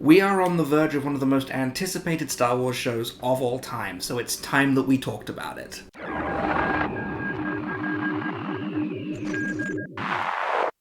we are on the verge of one of the most anticipated Star Wars shows of all time, so it's time that we talked about it.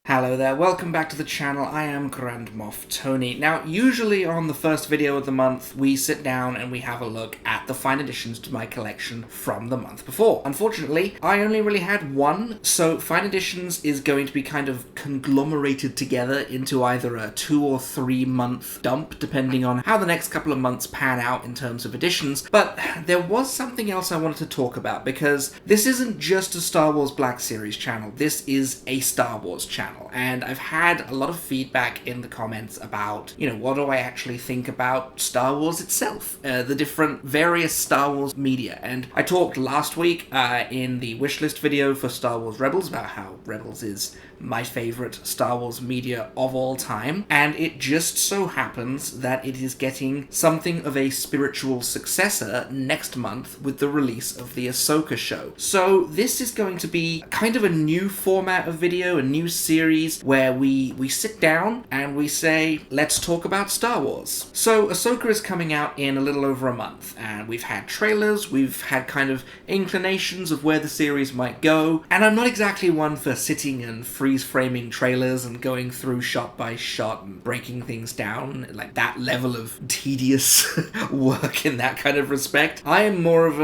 Hello there, welcome back to the channel. I am Grand Moff Tony. Now, usually on the first video of the month, we sit down and we have a look at the fine additions to my collection from the month before. Unfortunately, I only really had one, so fine additions is going to be kind of conglomerated together into either a 2 or 3 month dump, depending on how the next couple of months pan out in terms of additions. But there was something else I wanted to talk about, because this isn't just a Star Wars Black Series channel, this is a Star Wars channel. And I've had a lot of feedback in the comments about, what do I actually think about Star Wars itself? The different various Star Wars media. And I talked last week in the wishlist video for Star Wars Rebels about how Rebels is my favorite Star Wars media of all time. And it just so happens that it is getting something of a spiritual successor next month with the release of the Ahsoka show. So this is going to be kind of a new format of video, a new series where we sit down and we say, let's talk about Star Wars. So Ahsoka is coming out in a little over a month, and we've had trailers, we've had kind of inclinations of where the series might go, and I'm not exactly one for sitting and freeze-framing trailers and going through shot by shot and breaking things down, like that level of tedious work in that kind of respect. I am more of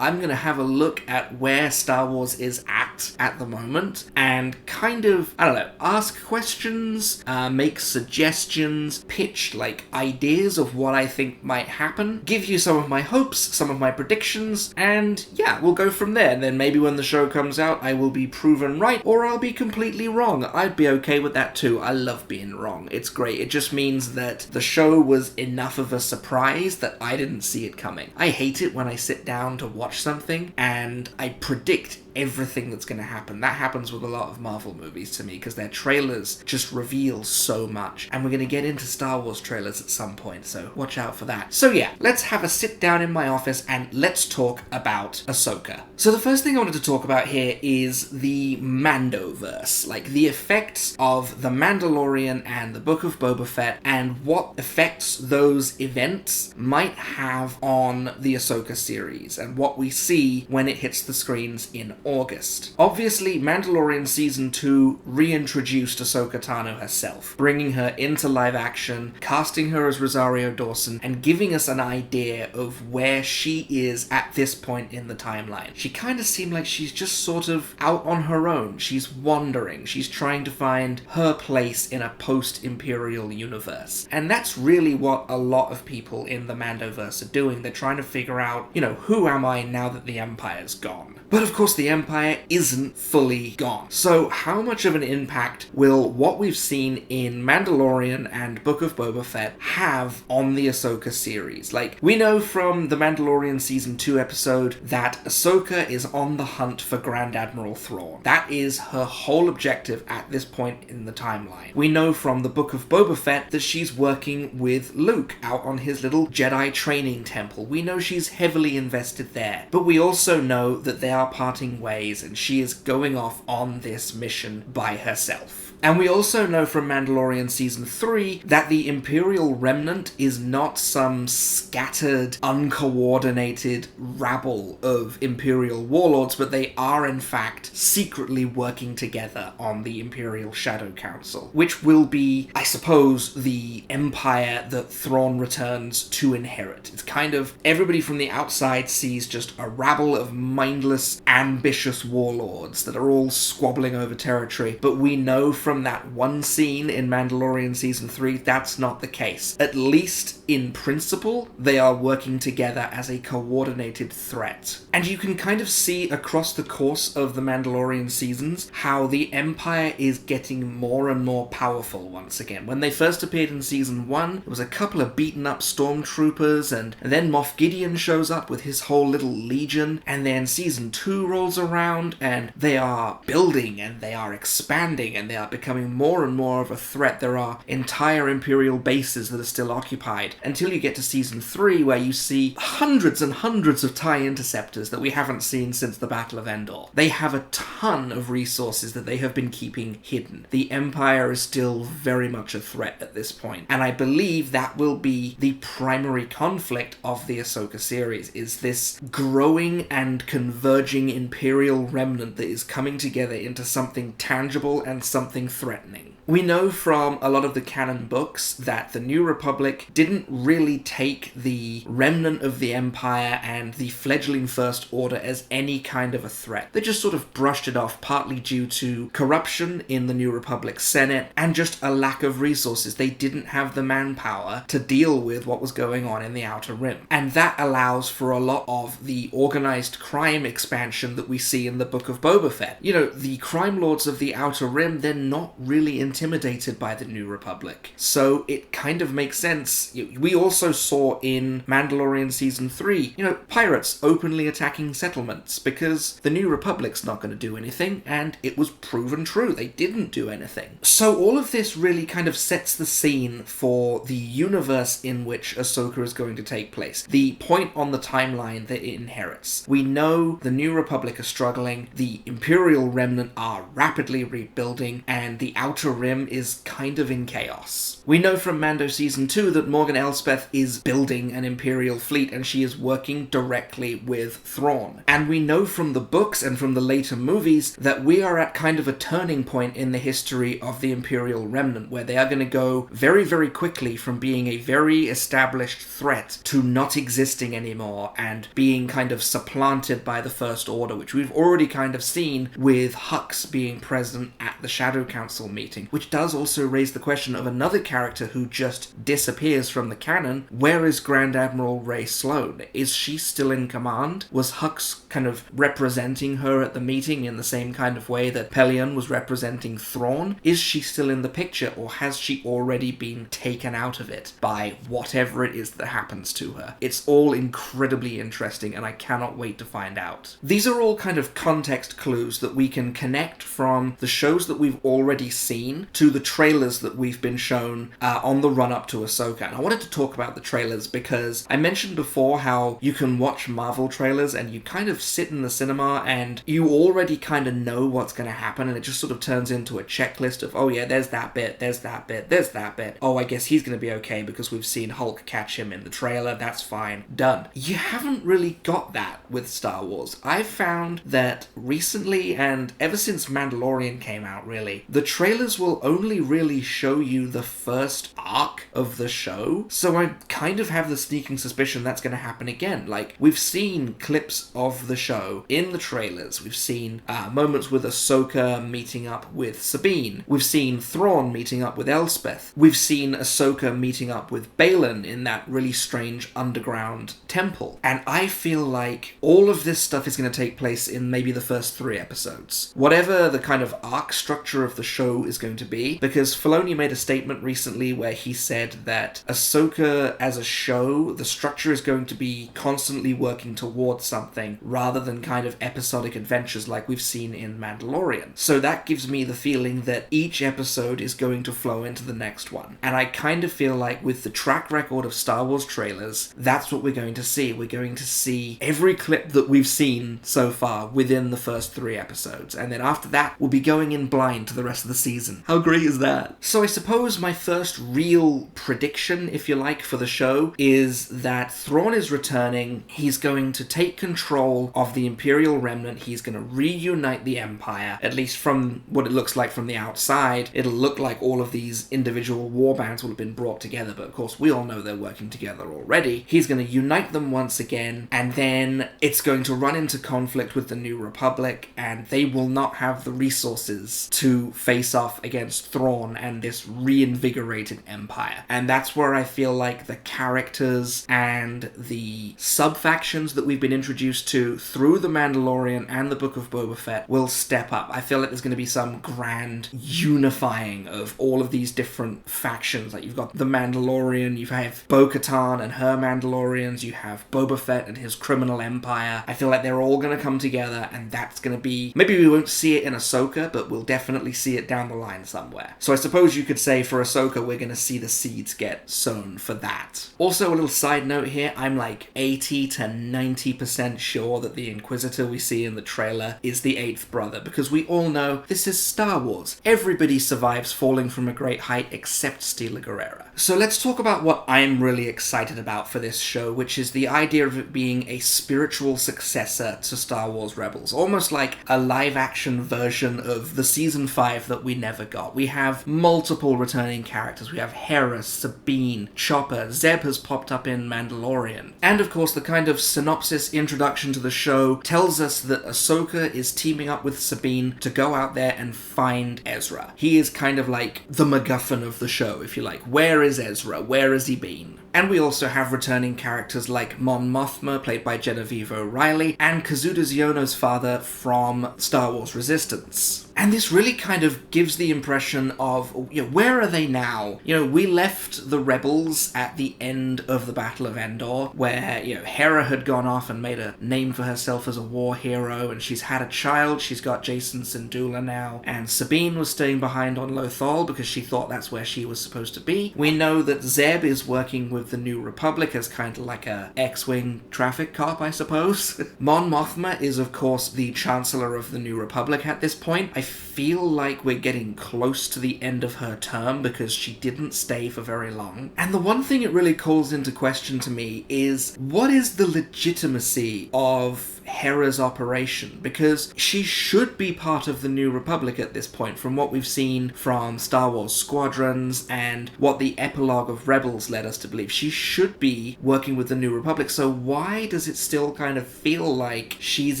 I'm going to have a look at where Star Wars is at the moment, and kind of, ask questions, make suggestions, pitch ideas of what I think might happen, give you some of my hopes, some of my predictions, and yeah, we'll go from there. And then maybe when the show comes out, I will be proven right, or I'll be completely wrong. I'd be okay with that too. I love being wrong. It's great. It just means that the show was enough of a surprise that I didn't see it coming. I hate it when I sit down to watch something and I predict everything that's going to happen. That happens with a lot of Marvel movies to me, because their trailers just reveal so much. And we're going to get into Star Wars trailers at some point, so watch out for that. So yeah, let's have a sit down in my office and let's talk about Ahsoka. So the first thing I wanted to talk about here is the Mandoverse, the effects of The Mandalorian and the Book of Boba Fett, and what effects those events might have on the Ahsoka series, and what we see when it hits the screens in August. Obviously, Mandalorian Season 2 reintroduced Ahsoka Tano herself, bringing her into live action, casting her as Rosario Dawson, and giving us an idea of where she is at this point in the timeline. She kind of seemed like she's just sort of out on her own. She's wandering. She's trying to find her place in a post-Imperial universe. And that's really what a lot of people in the Mandoverse are doing. They're trying to figure out, who am I now that the Empire's gone? But of course the Empire isn't fully gone. So how much of an impact will what we've seen in Mandalorian and Book of Boba Fett have on the Ahsoka series? We know from the Mandalorian Season 2 episode that Ahsoka is on the hunt for Grand Admiral Thrawn. That is her whole objective at this point in the timeline. We know from the Book of Boba Fett that she's working with Luke out on his little Jedi training temple. We know she's heavily invested there. But we also know that they are parting ways and she is going off on this mission by herself. And we also know from Mandalorian Season 3 that the Imperial Remnant is not some scattered, uncoordinated rabble of Imperial warlords, but they are in fact secretly working together on the Imperial Shadow Council, which will be, I suppose, the Empire that Thrawn returns to inherit. It's kind of, everybody from the outside sees just a rabble of mindless, ambitious warlords that are all squabbling over territory, but we know from that one scene in Mandalorian Season 3, that's not the case. At least in principle, they are working together as a coordinated threat. And you can kind of see across the course of the Mandalorian seasons how the Empire is getting more and more powerful once again. When they first appeared in Season 1, it was a couple of beaten up stormtroopers, and then Moff Gideon shows up with his whole little legion, and then Season 2 rolls around, and they are building, and they are expanding, and they are becoming more and more of a threat. There are entire Imperial bases that are still occupied, until you get to Season 3, where you see hundreds and hundreds of TIE interceptors that we haven't seen since the Battle of Endor. They have a ton of resources that they have been keeping hidden. The Empire is still very much a threat at this point, and I believe that will be the primary conflict of the Ahsoka series, is this growing and converging Imperial remnant that is coming together into something tangible and something threatening. We know from a lot of the canon books that the New Republic didn't really take the remnant of the Empire and the fledgling First Order as any kind of a threat. They just sort of brushed it off, partly due to corruption in the New Republic Senate and just a lack of resources. They didn't have the manpower to deal with what was going on in the Outer Rim. And that allows for a lot of the organized crime expansion that we see in the Book of Boba Fett. You know, the crime lords of the Outer Rim, they're not really intimidated by the New Republic. So it kind of makes sense. We also saw in Mandalorian Season 3, pirates openly attacking settlements because the New Republic's not going to do anything, and it was proven true. They didn't do anything. So all of this really kind of sets the scene for the universe in which Ahsoka is going to take place. The point on the timeline that it inherits. We know the New Republic are struggling, the Imperial Remnant are rapidly rebuilding, and the Outer Rim is kind of in chaos. We know from Mando Season 2 that Morgan Elsbeth is building an Imperial fleet, and she is working directly with Thrawn. And we know from the books and from the later movies that we are at kind of a turning point in the history of the Imperial Remnant, where they are going to go very, very quickly from being a very established threat to not existing anymore and being kind of supplanted by the First Order, which we've already kind of seen with Hux being present at the Shadow Council meeting, which does also raise the question of another character who just disappears from the canon. Where is Grand Admiral Rey Sloane? Is she still in command? Was Hux kind of representing her at the meeting in the same kind of way that Pelion was representing Thrawn? Is she still in the picture, or has she already been taken out of it by whatever it is that happens to her? It's all incredibly interesting, and I cannot wait to find out. These are all kind of context clues that we can connect from the shows that we've already seen to the trailers that we've been shown on the run-up to Ahsoka. And I wanted to talk about the trailers because I mentioned before how you can watch Marvel trailers and you kind of sit in the cinema and you already kind of know what's going to happen, and it just sort of turns into a checklist of, oh yeah, there's that bit, there's that bit, there's that bit. Oh, I guess he's going to be okay because we've seen Hulk catch him in the trailer. That's fine. Done. You haven't really got that with Star Wars. I've found that recently, and ever since Mandalorian came out, really, the trailers will only really show you the first arc of the show. So I kind of have the sneaking suspicion that's going to happen again. Like, we've seen clips of the show in the trailers. We've seen moments with Ahsoka meeting up with Sabine. We've seen Thrawn meeting up with Elspeth. We've seen Ahsoka meeting up with Balin in that really strange underground temple. And I feel like all of this stuff is going to take place in maybe the first 3 episodes. Whatever the kind of arc structure of the show is going to be, because Filoni made a statement recently where he said that Ahsoka as a show, the structure is going to be constantly working towards something rather than kind of episodic adventures like we've seen in Mandalorian. So that gives me the feeling that each episode is going to flow into the next one. And I kind of feel like with the track record of Star Wars trailers, that's what we're going to see. We're going to see every clip that we've seen so far within the first 3 episodes. And then after that, we'll be going in blind to the rest of the season. How great is that? So I suppose my first real prediction, if you like, for the show is that Thrawn is returning. He's going to take control of the Imperial Remnant. He's going to reunite the Empire, at least from what it looks like from the outside. It'll look like all of these individual warbands will have been brought together, but of course we all know they're working together already. He's going to unite them once again, and then it's going to run into conflict with the New Republic, and they will not have the resources to face off against Thrawn and this reinvigorated Empire. And that's where I feel like the characters and the sub-factions that we've been introduced to through The Mandalorian and the Book of Boba Fett will step up. I feel like there's going to be some grand unifying of all of these different factions. Like, you've got The Mandalorian, you have Bo-Katan and her Mandalorians, you have Boba Fett and his criminal empire. I feel like they're all going to come together, and that's going to be... maybe we won't see it in Ahsoka, but we'll definitely see it down the line somewhere. So I suppose you could say for Ahsoka, we're going to see the seeds get sown for that. Also, a little side note here, I'm like 80 to 90% sure that the Inquisitor we see in the trailer is the 8th brother, because we all know this is Star Wars. Everybody survives falling from a great height except Stila Guerrera. So let's talk about what I'm really excited about for this show, which is the idea of it being a spiritual successor to Star Wars Rebels. Almost like a live-action version of the Season 5 that we never got. We have multiple returning characters. We have Hera, Sabine, Chopper, Zeb has popped up in Mandalorian. And of course, the kind of synopsis introduction to the show tells us that Ahsoka is teaming up with Sabine to go out there and find Ezra. He is kind of like the MacGuffin of the show, if you like. Where is Ezra? Where has he been? And we also have returning characters like Mon Mothma, played by Genevieve O'Reilly, and Kazuda Xiono's father from Star Wars Resistance. And this really kind of gives the impression of, where are they now? We left the Rebels at the end of the Battle of Endor, where, Hera had gone off and made a name for herself as a war hero, and she's had a child, she's got Jacen Syndulla now, and Sabine was staying behind on Lothal because she thought that's where she was supposed to be. We know that Zeb is working with the New Republic as kind of like a X-Wing traffic cop, I suppose. Mon Mothma is, of course, the Chancellor of the New Republic at this point. I feel like we're getting close to the end of her term because she didn't stay for very long. And the one thing it really calls into question to me is, what is the legitimacy of Hera's operation? Because she should be part of the New Republic at this point, from what we've seen from Star Wars Squadrons and what the epilogue of Rebels led us to believe. She should be working with the New Republic, so why does it still kind of feel like she's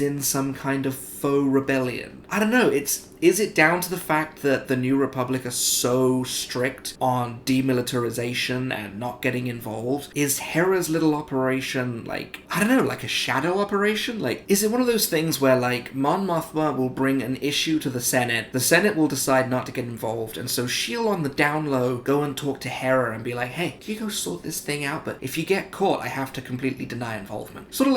in some kind of faux rebellion? I don't know, is it down to the fact that the New Republic are so strict on demilitarization and not getting involved? Is Hera's little operation like a shadow operation? Like, is it one of those things where, like, Mon Mothma will bring an issue to the Senate will decide not to get involved, and so she'll on the down low go and talk to Hera and be like, hey, can you go sort this thing out? But if you get caught, I have to completely deny involvement. Sort of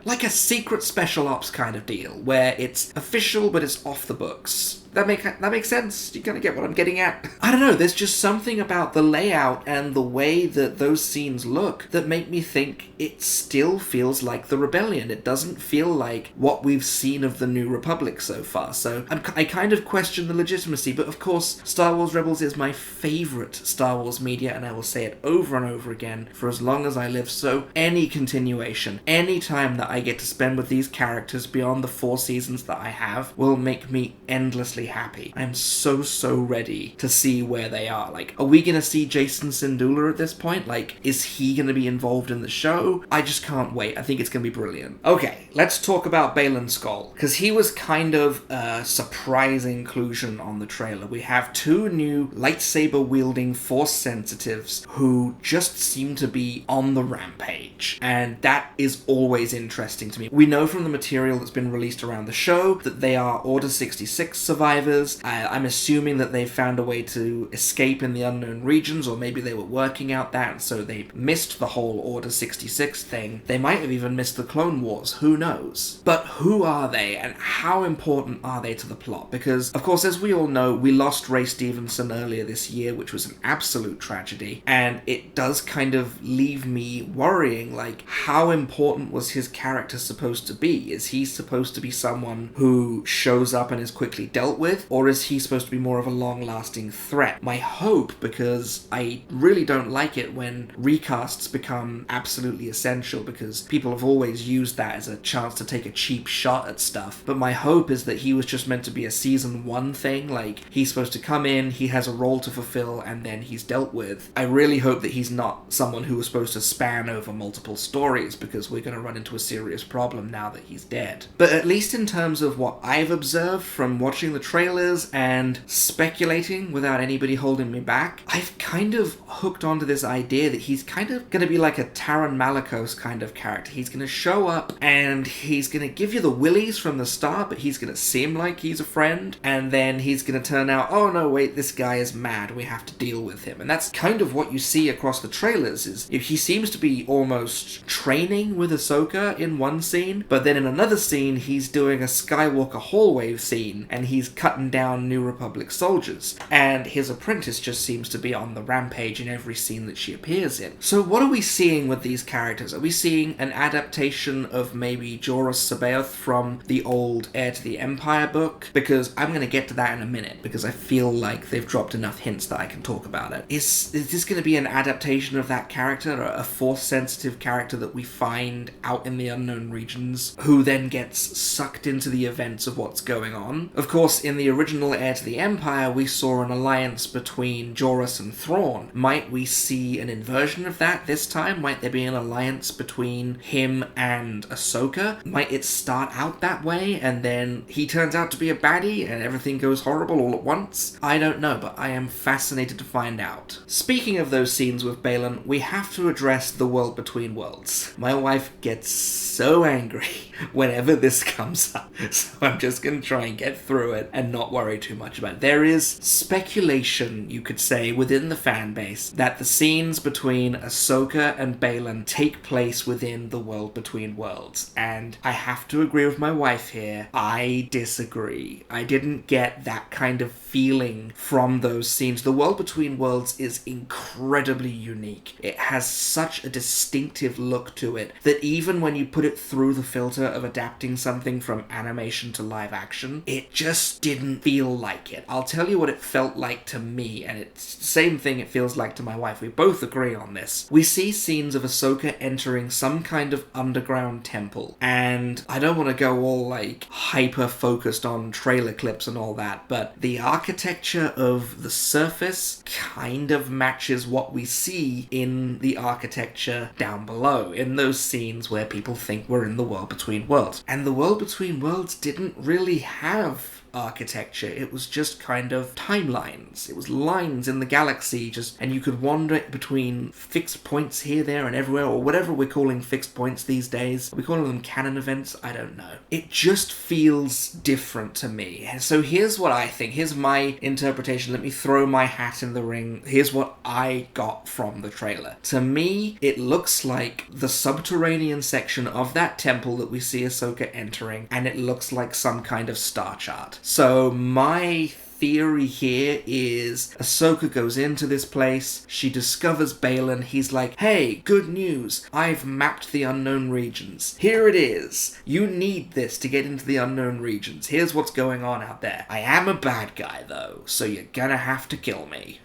like a secret special ops kind of deal, where it's official but it's off the books. That makes sense? You kind of get what I'm getting at? I don't know, there's just something about the layout and the way that those scenes look that make me think it still feels like the Rebellion. It doesn't feel like what we've seen of the New Republic so far. So I kind of question the legitimacy, but of course, Star Wars Rebels is my favorite Star Wars media, and I will say it over and over again for as long as I live. So any continuation, any time that I get to spend with these characters beyond the 4 seasons that I have, will make me endlessly happy. I'm so ready to see where they are. Like, are we gonna see Jacen Syndulla at this point? Like, is he gonna be involved in the show? I just can't wait. I think it's gonna be brilliant. Okay, let's talk about Baylan Skoll, because he was kind of a surprise inclusion on the trailer. We have 2 new lightsaber-wielding Force sensitives who just seem to be on the rampage, and that is always interesting to me. We know from the material that's been released around the show that they are Order 66 survivors. I'm assuming that they found a way to escape in the unknown regions, or maybe they were working out that, and so they missed the whole Order 66 thing. They might have even missed the Clone Wars, who knows? But who are they, and how important are they to the plot? Because, of course, as we all know, we lost Ray Stevenson earlier this year, which was an absolute tragedy, and it does kind of leave me worrying, like, how important was his character supposed to be? Is he supposed to be someone who shows up and is quickly dealt with, or is he supposed to be more of a long-lasting threat? My hope, because I really don't like it when recasts become absolutely essential, because people have always used that as a chance to take a cheap shot at stuff, but my hope is that he was just meant to be a season 1 thing, like, he's supposed to come in, he has a role to fulfill, and then he's dealt with. I really hope that he's not someone who was supposed to span over multiple stories, because we're going to run into a serious problem now that he's dead. But at least in terms of what I've observed from watching the trailers and speculating without anybody holding me back, I've kind of hooked onto this idea that he's kind of going to be like a Taron Malicos kind of character. He's going to show up and he's gonna give you the willies from the start, but he's gonna seem like he's a friend, and then he's gonna turn out, oh no, wait, this guy is mad, we have to deal with him. And that's kind of what you see across the trailers, is he seems to be almost training with Ahsoka in one scene, but then in another scene, he's doing a Skywalker hallway scene, and he's cutting down New Republic soldiers, and his apprentice just seems to be on the rampage in every scene that she appears in. So what are we seeing with these characters? Are we seeing an adaptation of maybe Jorah Sabaoth from the old Heir to the Empire book? Because I'm going to get to that in a minute, because I feel like they've dropped enough hints that I can talk about it. Is this going to be an adaptation of that character, a Force-sensitive character that we find out in the unknown regions, who then gets sucked into the events of what's going on? Of course, in the original Heir to the Empire, we saw an alliance between Joruus and Thrawn. Might we see an inversion of that this time? Might there be an alliance between him and Ahsoka? Might it start out that way, and then he turns out to be a baddie, and everything goes horrible all at once? I don't know, but I am fascinated to find out. Speaking of those scenes with Baylan, we have to address the world between worlds. My wife gets so angry whenever this comes up, so I'm just gonna try and get through it and not worry too much about it. There is speculation, you could say, within the fan base that the scenes between Ahsoka and Baylan take place within the world between worlds, and I have to agree with my wife here. I disagree. I didn't get that kind of feeling from those scenes. The world between worlds is incredibly unique. It has such a distinctive look to it that even when you put it through the filter of adapting something from animation to live action, it just didn't feel like it. I'll tell you what it felt like to me, and it's the same thing it feels like to my wife. We both agree on this. We see scenes of Ahsoka entering some kind of underground temple, and I don't want to go all like hyper-focused on trailer clips and all that, but the architecture of the surface kind of matches what we see in the architecture down below, in those scenes where people think we're in the world between worlds. And the world between worlds didn't really have architecture. It was just kind of timelines. It was lines in the galaxy, and you could wander between fixed points here, there, and everywhere, or whatever we're calling fixed points these days. Are we calling them canon events? I don't know. It just feels different to me. So here's what I think. Here's my interpretation. Let me throw my hat in the ring. Here's what I got from the trailer. To me, it looks like the subterranean section of that temple that we see Ahsoka entering, and it looks like some kind of star chart. So my theory here is Ahsoka goes into this place, she discovers Baylan, he's like, hey, good news, I've mapped the unknown regions. Here it is. You need this to get into the unknown regions. Here's what's going on out there. I am a bad guy though, so you're gonna have to kill me.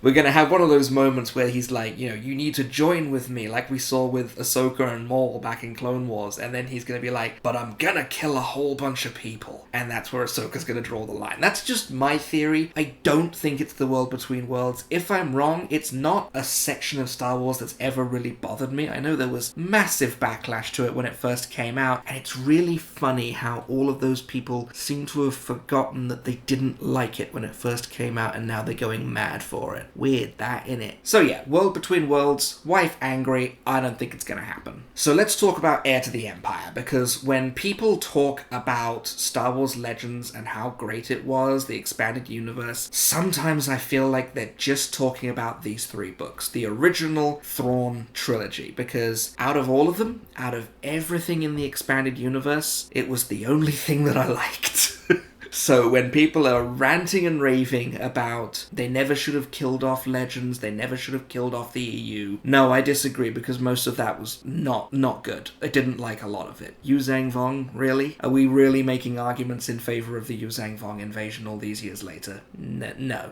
We're gonna have one of those moments where he's like, you need to join with me, like we saw with Ahsoka and Maul back in Clone Wars, and then he's gonna be like, but I'm gonna kill a whole bunch of people. And that's where Ahsoka's gonna draw the line. That's just my theory. I don't think it's the world between worlds. If I'm wrong, it's not a section of Star Wars that's ever really bothered me. I know there was massive backlash to it when it first came out, and it's really funny how all of those people seem to have forgotten that they didn't like it when it first came out, and now they're going mad for it. Weird, that innit? So yeah, world between worlds, wife angry, I don't think it's gonna happen. So let's talk about Heir to the Empire, because when people talk about Star Wars Legends and how great it was, the expanded universe, sometimes I feel like they're just talking about these three books, the original Thrawn trilogy, because out of all of them, out of everything in the expanded universe, it was the only thing that I liked. So when people are ranting and raving about they never should have killed off Legends, they never should have killed off the EU, no, I disagree, because most of that was not good. I didn't like a lot of it. Yuzhang Vong, really? Are we really making arguments in favor of the Yuzhang Vong invasion all these years later? No.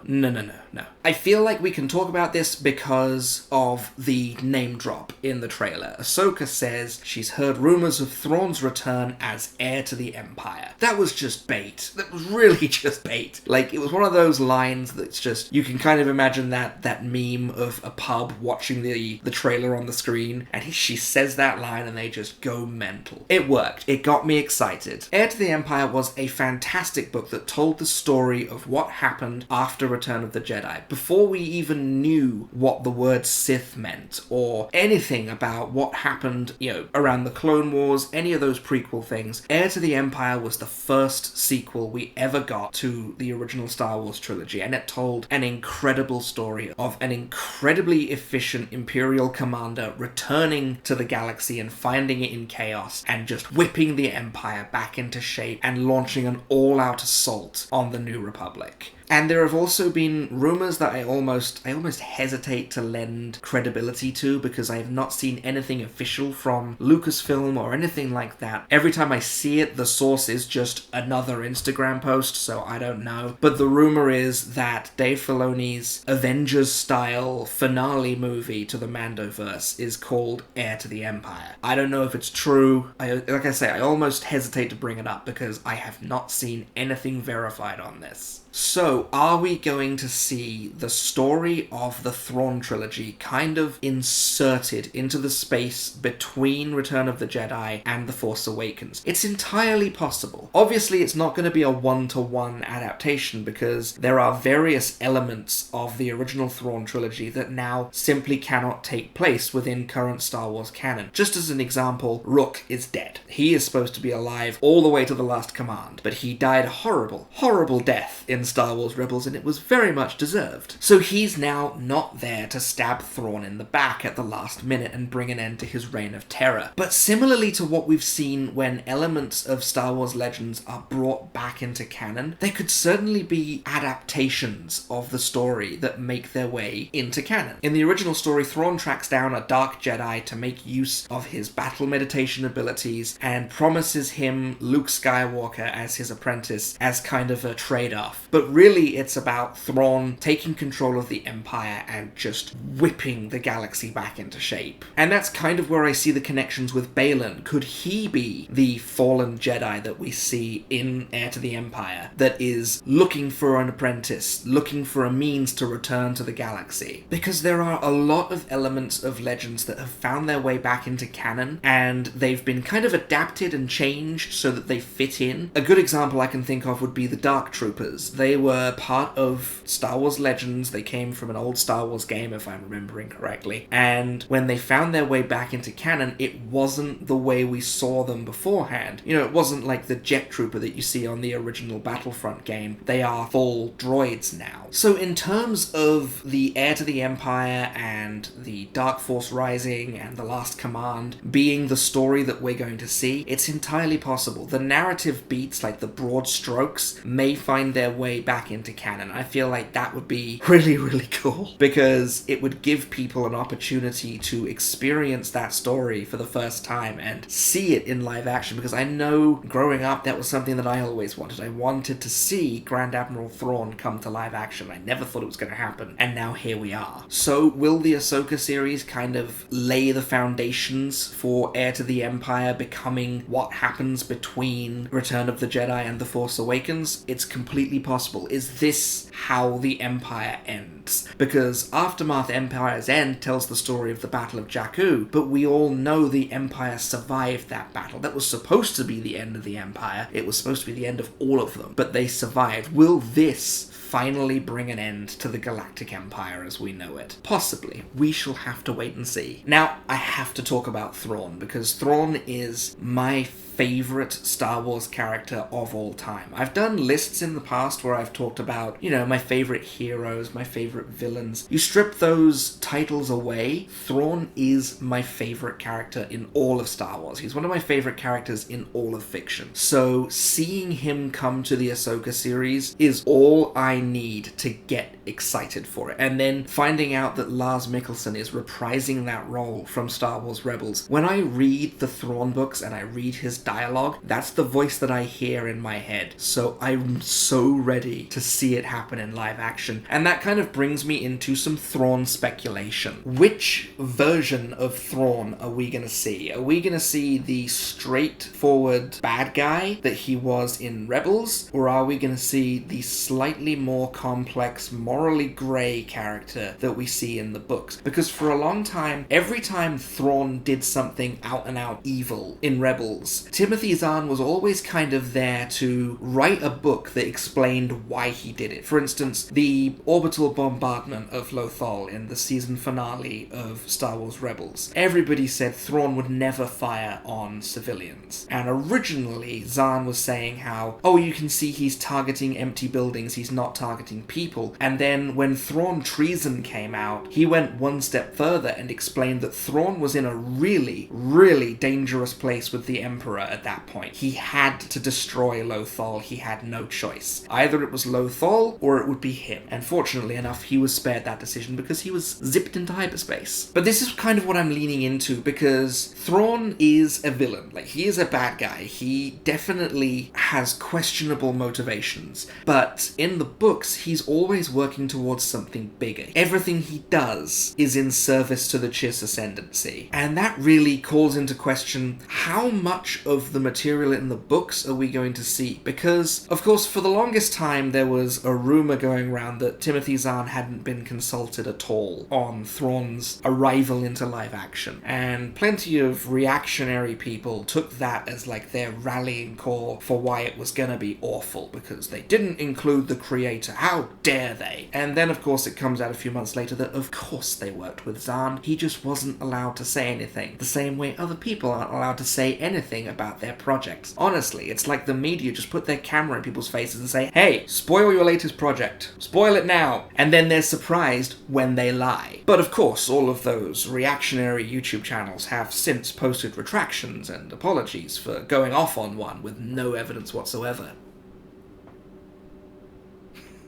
I feel like we can talk about this because of the name drop in the trailer. Ahsoka says she's heard rumors of Thrawn's return as heir to the Empire. That was just bait. that was really just bait. Like, it was one of those lines that's just, you can kind of imagine that meme of a pub watching the trailer on the screen, and she says that line and they just go mental. It worked. It got me excited. Heir to the Empire was a fantastic book that told the story of what happened after Return of the Jedi, before we even knew what the word Sith meant, or anything about what happened, around the Clone Wars, any of those prequel things. Heir to the Empire was the first sequel we ever got to the original Star Wars trilogy, and it told an incredible story of an incredibly efficient Imperial commander returning to the galaxy and finding it in chaos, and just whipping the Empire back into shape and launching an all-out assault on the New Republic. And there have also been rumors that I almost hesitate to lend credibility to, because I have not seen anything official from Lucasfilm or anything like that. Every time I see it, the source is just another Instagram post, so I don't know. But the rumor is that Dave Filoni's Avengers-style finale movie to the Mandoverse is called Heir to the Empire. I don't know if it's true. Like I say, I almost hesitate to bring it up because I have not seen anything verified on this. So, are we going to see the story of the Thrawn trilogy kind of inserted into the space between Return of the Jedi and The Force Awakens? It's entirely possible. Obviously, it's not going to be a one-to-one adaptation, because there are various elements of the original Thrawn trilogy that now simply cannot take place within current Star Wars canon. Just as an example, Rook is dead. He is supposed to be alive all the way to The Last Command, but he died a horrible, horrible death in Star Wars Rebels, and it was very much deserved. So he's now not there to stab Thrawn in the back at the last minute and bring an end to his reign of terror. But similarly to what we've seen when elements of Star Wars Legends are brought back into canon, there could certainly be adaptations of the story that make their way into canon. In the original story, Thrawn tracks down a Dark Jedi to make use of his battle meditation abilities and promises him Luke Skywalker as his apprentice as kind of a trade-off. But really, it's about Thrawn taking control of the Empire and just whipping the galaxy back into shape. And that's kind of where I see the connections with Baylan. Could he be the fallen Jedi that we see in Heir to the Empire, that is looking for an apprentice, looking for a means to return to the galaxy? Because there are a lot of elements of Legends that have found their way back into canon, and they've been kind of adapted and changed so that they fit in. A good example I can think of would be the Dark Troopers. They were part of Star Wars Legends. They came from an old Star Wars game, if I'm remembering correctly. And when they found their way back into canon, it wasn't the way we saw them beforehand. It wasn't like the Jet Trooper that you see on the original Battlefront game. They are full droids now. So in terms of the Heir to the Empire and the Dark Force Rising and The Last Command being the story that we're going to see, it's entirely possible. The narrative beats, like the broad strokes, may find their way back into canon. I feel like that would be really, really cool, because it would give people an opportunity to experience that story for the first time and see it in live action, because I know growing up that was something that I always wanted. I wanted to see Grand Admiral Thrawn come to live action. I never thought it was going to happen, and now here we are. So will the Ahsoka series kind of lay the foundations for Heir to the Empire becoming what happens between Return of the Jedi and The Force Awakens? It's completely possible. Is this how the Empire ends? Because Aftermath Empire's End tells the story of the Battle of Jakku, but we all know the Empire survived that battle. That was supposed to be the end of the Empire. It was supposed to be the end of all of them, but they survived. Will this finally bring an end to the Galactic Empire as we know it? Possibly. We shall have to wait and see. Now, I have to talk about Thrawn, because Thrawn is my favorite Star Wars character of all time. I've done lists in the past where I've talked about, my favorite heroes, my favorite villains. You strip those titles away, Thrawn is my favorite character in all of Star Wars. He's one of my favorite characters in all of fiction. So seeing him come to the Ahsoka series is all I need to get excited for it. And then finding out that Lars Mikkelsen is reprising that role from Star Wars Rebels. When I read the Thrawn books and I read his dialogue, that's the voice that I hear in my head. So I'm so ready to see it happen in live action. And that kind of brings me into some Thrawn speculation. Which version of Thrawn are we going to see? Are we going to see the straightforward bad guy that he was in Rebels? Or are we going to see the slightly more complex, morally grey character that we see in the books? Because for a long time, every time Thrawn did something out and out evil in Rebels, Timothy Zahn was always kind of there to write a book that explained why he did it. For instance, the orbital bombardment of Lothal in the season finale of Star Wars Rebels. Everybody said Thrawn would never fire on civilians. And originally, Zahn was saying how, oh, you can see he's targeting empty buildings, he's not targeting people. And then when Thrawn Treason came out, he went one step further and explained that Thrawn was in a really, really dangerous place with the Emperor at that point. He had to destroy Lothal, he had no choice. Either it was Lothal or it would be him. And fortunately enough, he was spared that decision because he was zipped into hyperspace. But this is kind of what I'm leaning into, because Thrawn is a villain. Like, he is a bad guy. He definitely has questionable motivations. But in the books, he's always working towards something bigger. Everything he does is in service to the Chiss Ascendancy. And that really calls into question how much of the material in the books are we going to see? Because, of course, for the longest time, there was a rumor going around that Timothy Zahn hadn't been consulted at all on Thrawn's arrival into live action. And plenty of reactionary people took that as like their rallying call for why it was gonna be awful, because they didn't include the creator. How dare they? And then, of course, it comes out a few months later that, of course, they worked with Zahn. He just wasn't allowed to say anything. The same way other people aren't allowed to say anything about their projects. Honestly, it's like the media just put their camera in people's faces and say, hey, spoil your latest project. Spoil it now. And then they're surprised when they lie. But of course, all of those reactionary YouTube channels have since posted retractions and apologies for going off on one with no evidence whatsoever.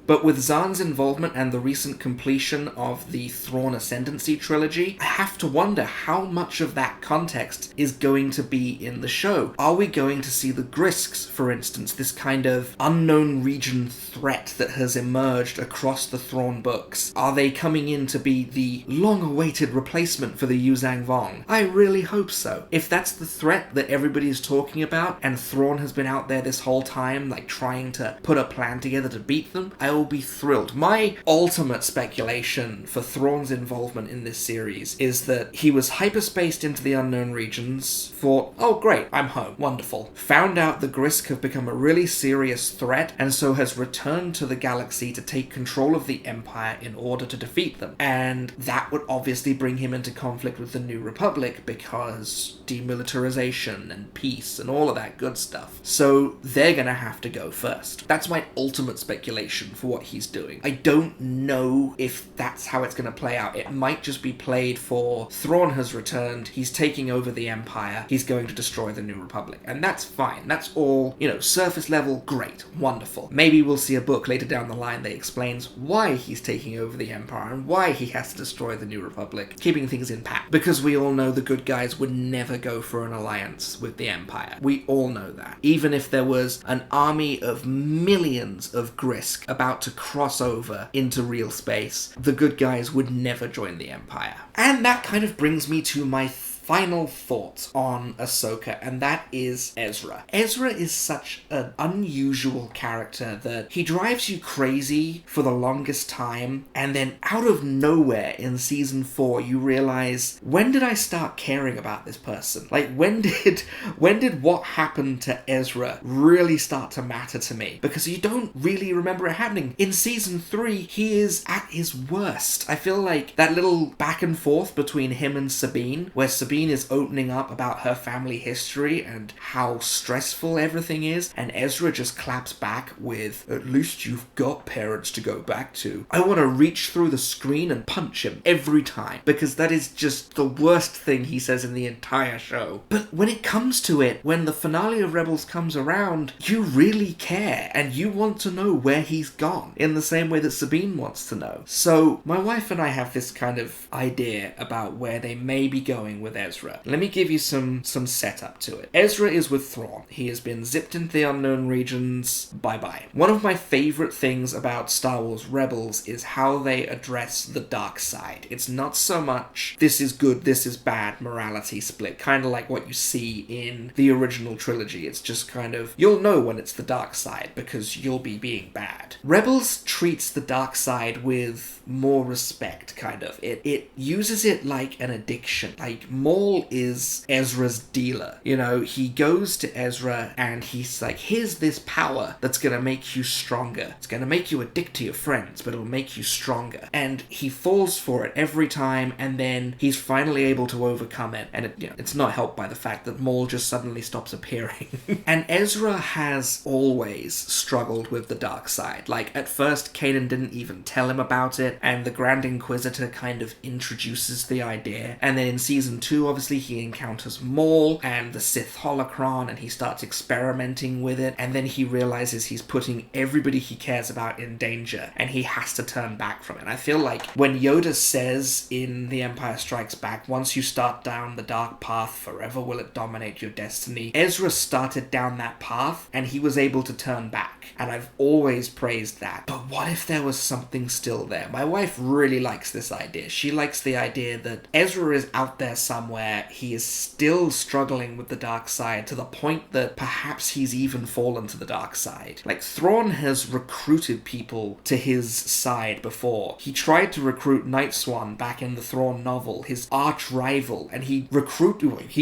But with Zahn's involvement and the recent completion of the Thrawn Ascendancy trilogy, I have to wonder how much of that context is going to be in the show. Are we going to see the Grisks, for instance, this kind of unknown region threat that has emerged across the Thrawn books? Are they coming in to be the long-awaited replacement for the Yuzang Vong? I really hope so. If that's the threat that everybody is talking about, and Thrawn has been out there this whole time, like trying to put a plan together to beat them, I will be thrilled. My ultimate speculation for Thrawn's involvement in this series is that he was hyperspaced into the unknown regions, thought, oh great, I'm home, wonderful. Found out the Grisk have become a really serious threat, and so has returned to the galaxy to take control of the Empire in order to defeat them. And that would obviously bring him into conflict with the New Republic, because demilitarization and peace and all of that good stuff. So they're gonna have to go first. That's my ultimate speculation for what he's doing. I don't know if that's how it's going to play out. It might just be played for Thrawn has returned, he's taking over the Empire, he's going to destroy the New Republic. And that's fine. That's all, surface level, great, wonderful. Maybe we'll see a book later down the line that explains why he's taking over the Empire and why he has to destroy the New Republic, keeping things in pack. Because we all know the good guys would never go for an alliance with the Empire. We all know that. Even if there was an army of millions of Grisk about to cross over into real space, the good guys would never join the Empire. And that kind of brings me to my final thoughts on Ahsoka, and that is Ezra. Ezra is such an unusual character that he drives you crazy for the longest time, and then out of nowhere in season 4 you realize, when did I start caring about this person? Like, when did what happened to Ezra really start to matter to me? Because you don't really remember it happening. In season 3, he is at his worst. I feel like that little back and forth between him and Sabine, where Sabine is opening up about her family history and how stressful everything is, and Ezra just claps back with, at least you've got parents to go back to. I want to reach through the screen and punch him every time, because that is just the worst thing he says in the entire show. But when it comes to it, when the finale of Rebels comes around, you really care, and you want to know where he's gone, in the same way that Sabine wants to know. So my wife and I have this kind of idea about where they may be going with Ezra. Let me give you some setup to it. Ezra is with Thrawn. He has been zipped into the unknown regions. Bye-bye. One of my favorite things about Star Wars Rebels is how they address the dark side. It's not so much this is good, this is bad morality split, kind of like what you see in the original trilogy. It's just kind of, you'll know when it's the dark side because you'll be being bad. Rebels treats the dark side with more respect, kind of. It uses it like an addiction. Like, Maul is Ezra's dealer. You know, he goes to Ezra and he's like, here's this power that's gonna make you stronger. It's gonna make you a dick to your friends, but it'll make you stronger. And he falls for it every time, and then he's finally able to overcome it. And it's not helped by the fact that Maul just suddenly stops appearing. And Ezra has always struggled with the dark side. Like, at first, Kanan didn't even tell him about it, and the Grand Inquisitor kind of introduces the idea. And then in season 2, obviously, he encounters Maul and the Sith holocron, and he starts experimenting with it, and then he realizes he's putting everybody he cares about in danger, and he has to turn back from it. I feel like when Yoda says in The Empire Strikes Back, once you start down the dark path, forever will it dominate your destiny, Ezra started down that path, and he was able to turn back, and I've always praised that. But what if there was something still there? My wife really likes this idea. She likes the idea that Ezra is out there somewhere, he is still struggling with the dark side to the point that perhaps he's even fallen to the dark side. Like, Thrawn has recruited people to his side before. He tried to recruit Night Swan back in the Thrawn novel, his arch rival, and he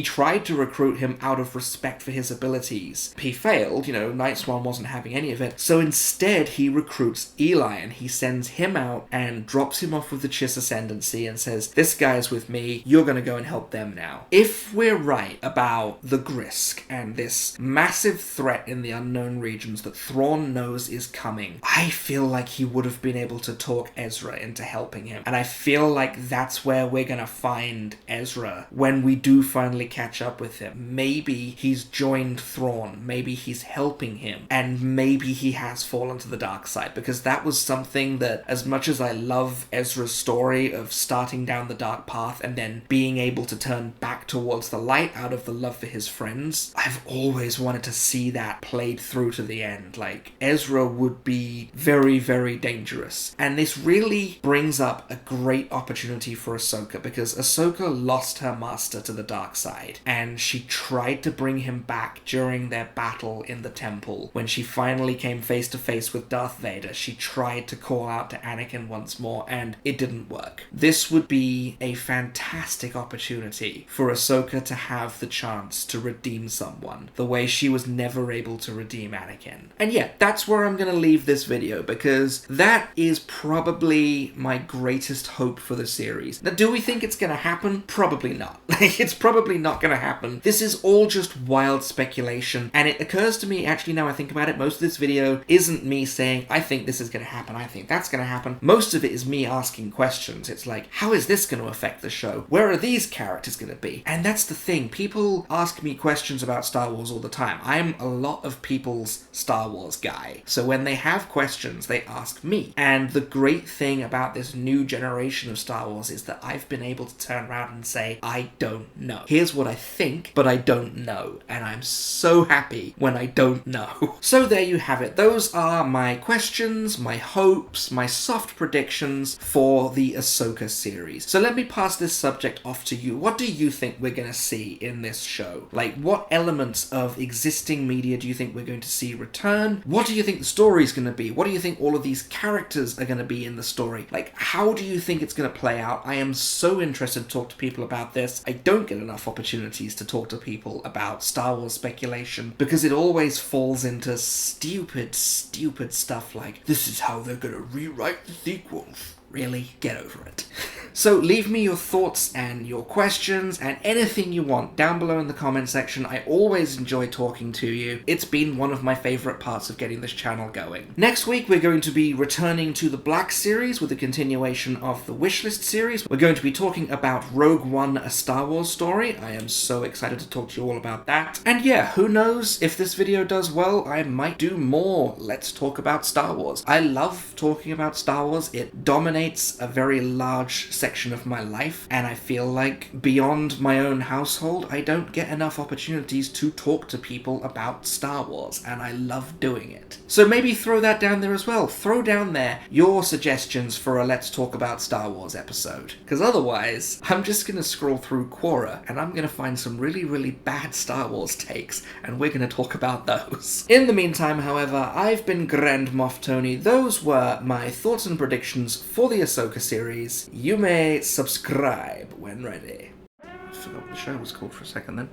tried to recruit him out of respect for his abilities. He failed, Night Swan wasn't having any of it, so instead he recruits Eli, and he sends him out and drops him off with the Chiss Ascendancy and says, this guy's with me, you're gonna go and help them now. If we're right about the Grisk and this massive threat in the unknown regions that Thrawn knows is coming, I feel like he would have been able to talk Ezra into helping him. And I feel like that's where we're gonna find Ezra when we do finally catch up with him. Maybe he's joined Thrawn, maybe he's helping him, and maybe he has fallen to the dark side, because that was something that, as much as I love Ezra's story of starting down the dark path and then being able to turn back towards the light out of the love for his friends, I've always wanted to see that played through to the end. Like, Ezra would be very, very dangerous. And this really brings up a great opportunity for Ahsoka, because Ahsoka lost her master to the dark side, and she tried to bring him back during their battle in the temple. When she finally came face to face with Darth Vader, she tried to call out to Anakin once more, and it didn't work. This would be a fantastic opportunity for Ahsoka to have the chance to redeem someone, the way she was never able to redeem Anakin. And yeah, that's where I'm gonna leave this video, because that is probably my greatest hope for the series. Now, do we think it's gonna happen? Probably not. It's probably not gonna happen. This is all just wild speculation, and it occurs to me, actually, now I think about it, most of this video isn't me saying, I think this is gonna happen, I think that's gonna happen. Most of it is me asking questions. It's like, how is this gonna affect the show? Where are these characters gonna be? And that's the thing. People ask me questions about Star Wars all the time. I'm a lot of people's Star Wars guy. So when they have questions, they ask me. And the great thing about this new generation of Star Wars is that I've been able to turn around and say, I don't know. Here's what I think, but I don't know. And I'm so happy when I don't know. So there you have it. Those are my questions, my hopes, my soft predictions for the Ahsoka series. So let me pass this subject off to you. What do you think we're going to see in this show? Like, what elements of existing media do you think we're going to see return? What do you think the story's going to be? What do you think all of these characters are going to be in the story? Like, how do you think it's going to play out? I am so interested to talk to people about this. I don't get enough opportunities to talk to people about Star Wars speculation, because it always falls into stupid stuff like, this is how they're going to rewrite the sequels. Really? Get over it. So leave me your thoughts and your questions and anything you want down below in the comment section. I always enjoy talking to you. It's been one of my favourite parts of getting this channel going. Next week we're going to be returning to the Black series with a continuation of the Wishlist series. We're going to be talking about Rogue One, a Star Wars story. I am so excited to talk to you all about that. And yeah, who knows, if this video does well, I might do more Let's Talk About Star Wars. I love talking about Star Wars. It dominates dominates a very large section of my life, and I feel like beyond my own household, I don't get enough opportunities to talk to people about Star Wars, and I love doing it. So maybe throw that down there as well. Throw down there your suggestions for a Let's Talk About Star Wars episode. Because otherwise, I'm just going to scroll through Quora, and I'm going to find some really, really bad Star Wars takes, and we're going to talk about those. In the meantime, however, I've been Grand Moff Tony. Those were my thoughts and predictions for the Ahsoka series. You may subscribe when ready. I forgot what the show was called for a second then.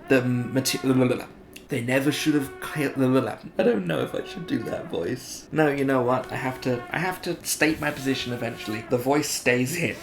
They never should have... I don't know if I should do that voice. No, you know what? I have to state my position eventually. The voice stays in.